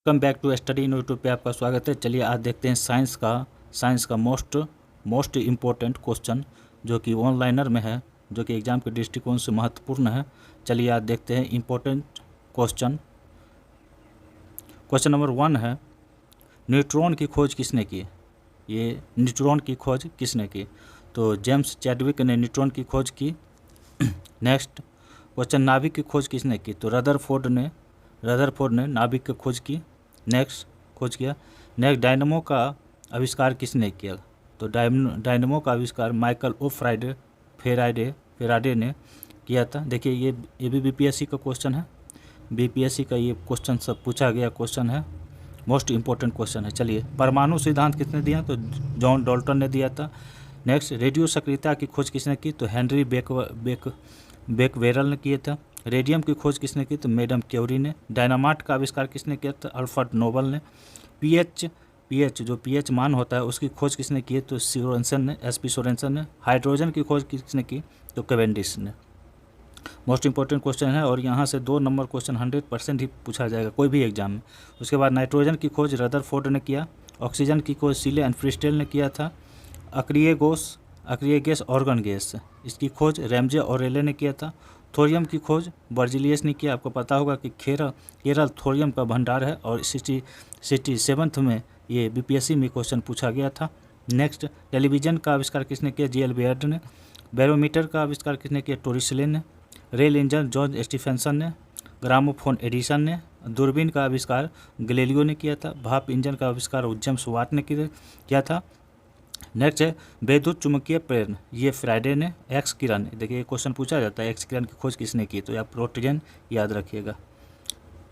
Welcome back to study in YouTube पे आपका स्वागत है। चलिए आज देखते हैं साइंस का मोस्ट इम्पोर्टेंट क्वेश्चन जो कि ऑनलाइनर में है, जो कि एग्ज़ाम के दृष्टिकोण से महत्वपूर्ण है। चलिए आज देखते हैं इम्पोर्टेंट क्वेश्चन नंबर 1 है, न्यूट्रॉन की खोज किसने की? ये न्यूट्रॉन की खोज किसने की? तो जेम्स चैडविक ने न्यूट्रॉन की खोज की। नेक्स्ट क्वेश्चन, नाभिक की खोज किसने की? तो रदरफोर्ड ने नाभिक की खोज की। नेक्स्ट नेक्स्ट, डायनमो का आविष्कार किसने किया? तो डायनमो का आविष्कार माइकल ओ फेराडे ने किया था। देखिए ये भी बीपीएससी का क्वेश्चन है, बीपीएससी का ये क्वेश्चन सब पूछा गया क्वेश्चन है, मोस्ट इम्पोर्टेंट क्वेश्चन है। चलिए, परमाणु सिद्धांत किसने दिया? तो जॉन डाल्टन ने दिया था। नेक्स्ट, रेडियो सक्रियता की खोज किसने की? तो हेनरी बेकवेरल ने किया था। रेडियम की खोज किसने की? तो मैडम क्यूरी ने। डायनामाइट का आविष्कार किसने किया? तो अल्फ्रेड नोबल ने। पीएच जो पीएच मान होता है उसकी खोज किसने की? तो एसपी सोरेनसन ने। हाइड्रोजन की खोज किसने की? तो कैवेंडिश ने। मोस्ट इंपॉर्टेंट क्वेश्चन है और यहाँ से 2 नंबर क्वेश्चन 100% ही पूछा जाएगा कोई भी एग्जाम में। उसके बाद नाइट्रोजन की खोज रदरफोर्ड ने किया। ऑक्सीजन की खोज सीले एंड फ्रिस्टेल ने किया था। अक्रिय गैस ऑर्गन गैस, इसकी खोज रैमजे और रेले ने किया था। थोरियम की खोज बर्जिलियस ने किया। आपको पता होगा कि केरल थोरियम का भंडार है और 67th में ये बीपीएससी में क्वेश्चन पूछा गया था। नेक्स्ट, टेलीविज़न का आविष्कार किसने किया? जीएल बेयर्ड ने। बैरोमीटर का आविष्कार किसने किया? टोरिसले ने। रेल इंजन जॉर्ज स्टीफेंसन ने। ग्रामोफोन एडिसन ने। दूरबीन का आविष्कार गैलीलियो ने किया था। भाप इंजन का आविष्कार जेम्स वाट ने किया था। नेक्स्ट है विद्युत चुंबकीय प्रेरण, ये फ्राइडे ने। एक्स किरण, देखिए क्वेश्चन पूछा जाता है एक्स किरण की खोज किसने की? तो आप प्रोटोजन याद रखिएगा।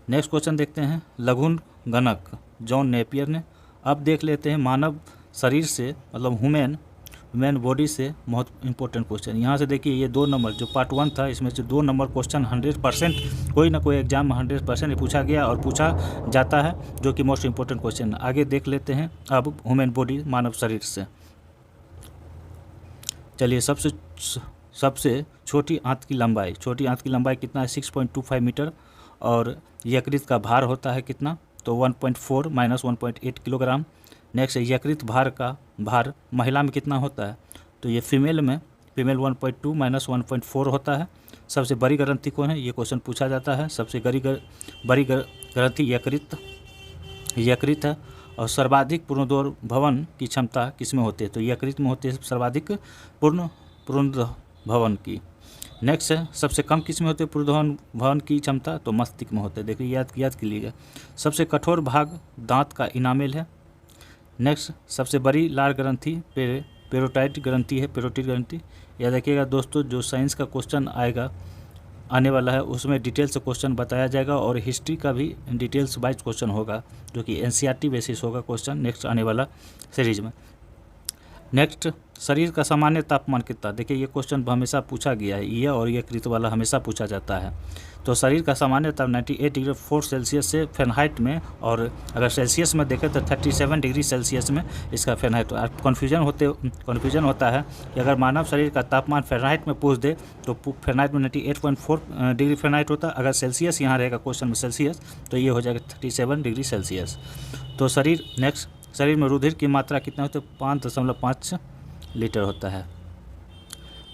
नेक्स्ट क्वेश्चन देखते हैं, लघुन गणक जॉन नेपियर ने। अब देख लेते हैं मानव शरीर से, मतलब ह्यूमन बॉडी से बहुत इंपॉर्टेंट क्वेश्चन। यहाँ से देखिए ये 2 नंबर जो पार्ट 1 था, इसमें से 2 नंबर क्वेश्चन 100% कोई ना कोई एग्जाम में 100% पूछा गया और पूछा जाता है, जो कि मोस्ट इंपॉर्टेंट क्वेश्चन। आगे देख लेते हैं अब ह्यूमन बॉडी, मानव शरीर से। चलिए, सबसे छोटी आंत की लंबाई कितना है? 6.25 मीटर। और यकृत का भार होता है कितना? तो 1.4 - 1.8 किलोग्राम। नेक्स्ट, यकृत भार महिला में कितना होता है? तो ये फीमेल 1.2 - 1.4 होता है। सबसे बड़ी ग्रंथि कौन है? ये क्वेश्चन पूछा जाता है। सबसे बड़ी ग्रंथि यकृत है। और सर्वाधिक पूर्णदोर भवन की क्षमता किसमें होती है? तो यकृत में होती है सर्वाधिक पूर्ण भवन की। नेक्स्ट है, सबसे कम किस में होते हैं पूर्ण भवन की क्षमता? तो मस्तिष्क में होते हैं। देखिए याद के लिए। सबसे कठोर भाग दांत का इनामेल है। नेक्स्ट, सबसे बड़ी लार ग्रंथि पेरोटाइड ग्रंथि। याद रखिएगा दोस्तों, जो साइंस का क्वेश्चन आने वाला है उसमें डिटेल से क्वेश्चन बताया जाएगा और हिस्ट्री का भी डिटेल्स वाइज क्वेश्चन होगा, जो कि एनसीईआरटी बेसिस होगा क्वेश्चन नेक्स्ट आने वाला सीरीज में। नेक्स्ट, शरीर का सामान्य तापमान कितना? देखिए ये क्वेश्चन हमेशा पूछा गया है, ये और ये कृत वाला हमेशा पूछा जाता है। तो शरीर का सामान्य ताप 98.4 सेल्सियस से फ़ारेनहाइट में, और अगर सेल्सियस में देखें तो 37 डिग्री सेल्सियस में इसका फ़ारेनहाइट। कन्फ्यूजन होता है कि अगर मानव शरीर का तापमान फ़ारेनहाइट में पूछ दे तो फ़ारेनहाइट में 98.4 डिग्री फ़ारेनहाइट होता है। अगर सेल्सियस यहाँ रहेगा क्वेश्चन में सेल्सियस, तो ये हो जाएगा 37 डिग्री सेल्सियस। तो शरीर में रुधिर की मात्रा कितना होता है? 5.5 लीटर होता है।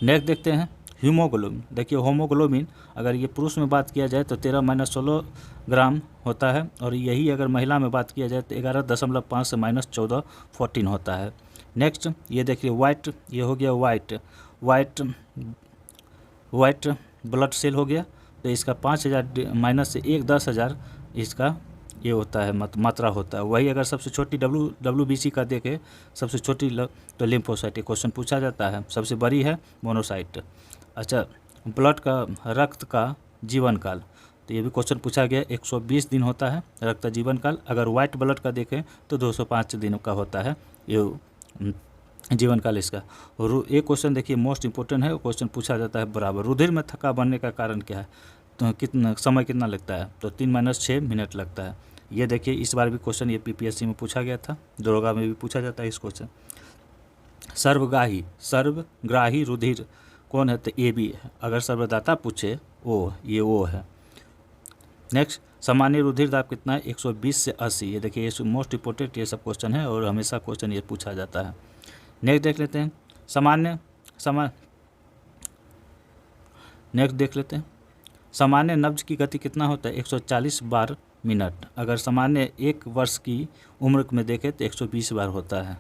नेक्स्ट देखते हैं हीमोग्लोबिन। देखिए होमोग्लोबिन अगर ये पुरुष में बात किया जाए तो 13 - 16 ग्राम होता है, और यही अगर महिला में बात किया जाए तो 11.5 से -14 14 होता है। नेक्स्ट ये देखिए ये हो गया वाइट ब्लड सेल हो गया, तो इसका 5000 माइनस से 1 10,000 इसका ये होता है मात्रा होता है। वही अगर सबसे छोटी WBC का देखें, सबसे छोटी तो लिम्फोसाइट, क्वेश्चन पूछा जाता है। सबसे बड़ी है मोनोसाइट। अच्छा, रक्त का जीवन काल, तो ये भी क्वेश्चन पूछा गया। 120 दिन होता है रक्त का जीवन काल। अगर वाइट ब्लड का देखें तो 205 दिनों का होता है ये जीवन काल इसका। और एक क्वेश्चन देखिए मोस्ट इंपॉर्टेंट है, क्वेश्चन पूछा जाता है बराबर। रुधिर में थक्का बनने का कारण क्या है? तो समय कितना लगता है? तो 3 - 6 मिनट लगता है। ये देखिए इस बार भी क्वेश्चन ये पीपीएससी में पूछा गया था, दरोगा में भी पूछा जाता है इस क्वेश्चन। सर्वग्राही रुधिर कौन है? तो ए बी है। अगर सर्वदाता पूछे ये ओ है। नेक्स्ट, सामान्य रुधिर दाब कितना है 120 से 80। ये देखिए ये मोस्ट इम्पोर्टेंट ये सब क्वेश्चन है और हमेशा क्वेश्चन ये पूछा जाता है। नेक्स्ट देख लेते हैं नेक्स्ट देख लेते हैं सामान्य नब्ज की गति कितना होता है 140 बार मिनट। अगर सामान्य 1 वर्ष की उम्र में देखें तो 120 बार होता है।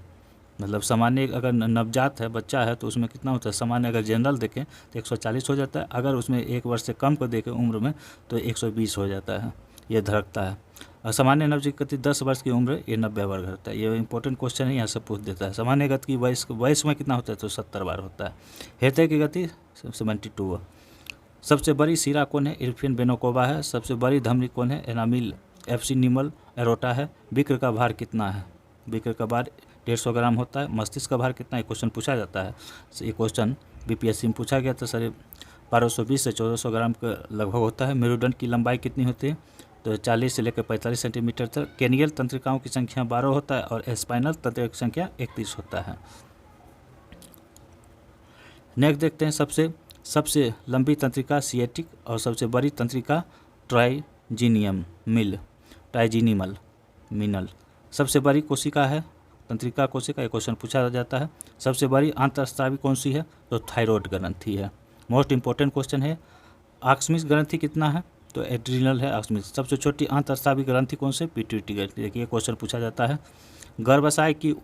मतलब सामान्य अगर नवजात है बच्चा है तो उसमें कितना होता है, सामान्य अगर जनरल देखें तो 140 हो जाता है, अगर उसमें 1 वर्ष से कम को देखें उम्र में तो 120 हो जाता है, ये धड़कता है। और सामान्य नब्ज की गति 10 वर्ष की उम्र ये 90 बार होता है। ये इंपॉर्टेंट क्वेश्चन है, यहाँ से पूछ देता है। सामान्य गति की वयस में कितना होता है तो 70 बार होता है। हृदय की गति 72। सबसे बड़ी शिरा कौन है, इरफिन बेनोकोवा है। सबसे बड़ी धमनी कौन है, एनामिल एप्सिनिमल एरोटा है। विक्र का भार कितना है, विक्र का भार 150 ग्राम होता है। मस्तिष्क का भार कितना है, क्वेश्चन पूछा जाता है। ये क्वेश्चन बीपीएससी में पूछा गया था सर। 1220 से 1400 ग्राम का लगभग होता है। मेरुदंड की लंबाई कितनी होती है तो 40 से लेकर 45 सेंटीमीटर तक। कैनियल तंत्रिकाओं की संख्या 12 होता है और स्पाइनल तंत्रिका की संख्या 31 होता है। नेक्स्ट देखते हैं सबसे लंबी तंत्रिका सिएटिक और सबसे बड़ी तंत्रिका ट्राइजीनिमल मिनल। सबसे बड़ी कोशिका है तंत्रिका कोशिका, ये क्वेश्चन पूछा जाता है। सबसे बड़ी अंतःस्रावी कौन सी है तो थायराइड ग्रंथि है। मोस्ट इंपॉर्टेंट क्वेश्चन है। आकस्मिक ग्रंथि कितना है तो एड्रिनल है आकस्मिक। सबसे छोटी अंतःस्रावी ग्रंथि कौन से, पिट्यूटरी ग्रंथि। देखिए क्वेश्चन पूछा जाता है। गर्भाशय की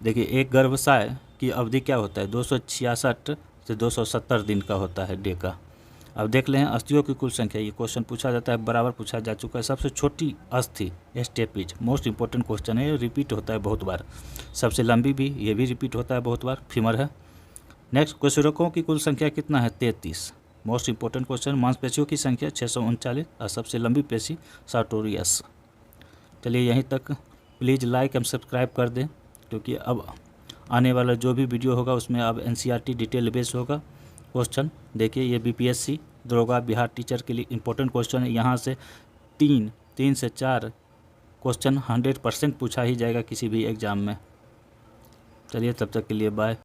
देखिए एक गर्भाशय की अवधि क्या होता है 266 से 270 दिन का होता है डे का। अब देख लें अस्थियों की कुल संख्या, ये क्वेश्चन पूछा जाता है, बराबर पूछा जा चुका है। सबसे छोटी अस्थि स्टेपिज, मोस्ट इंपॉर्टेंट क्वेश्चन है, रिपीट होता है बहुत बार। सबसे लंबी भी, ये भी रिपीट होता है बहुत बार, फीमर है। नेक्स्ट कोशिकाओं की कुल संख्या कितना है 33, मोस्ट इंपॉर्टेंट क्वेश्चन। मांसपेशियों की संख्या 639 और सबसे लंबी पेशी सार्टोरियस। चलिए यहीं तक, प्लीज़ लाइक एंड सब्सक्राइब कर दें क्योंकि अब आने वाला जो भी वीडियो होगा उसमें अब एनसीईआरटी डिटेल बेस होगा क्वेश्चन। देखिए ये बीपीएससी दरोगा बिहार टीचर के लिए इंपॉर्टेंट क्वेश्चन है। यहाँ से 3 से 4 क्वेश्चन 100% पूछा ही जाएगा किसी भी एग्ज़ाम में। चलिए तब तक के लिए बाय।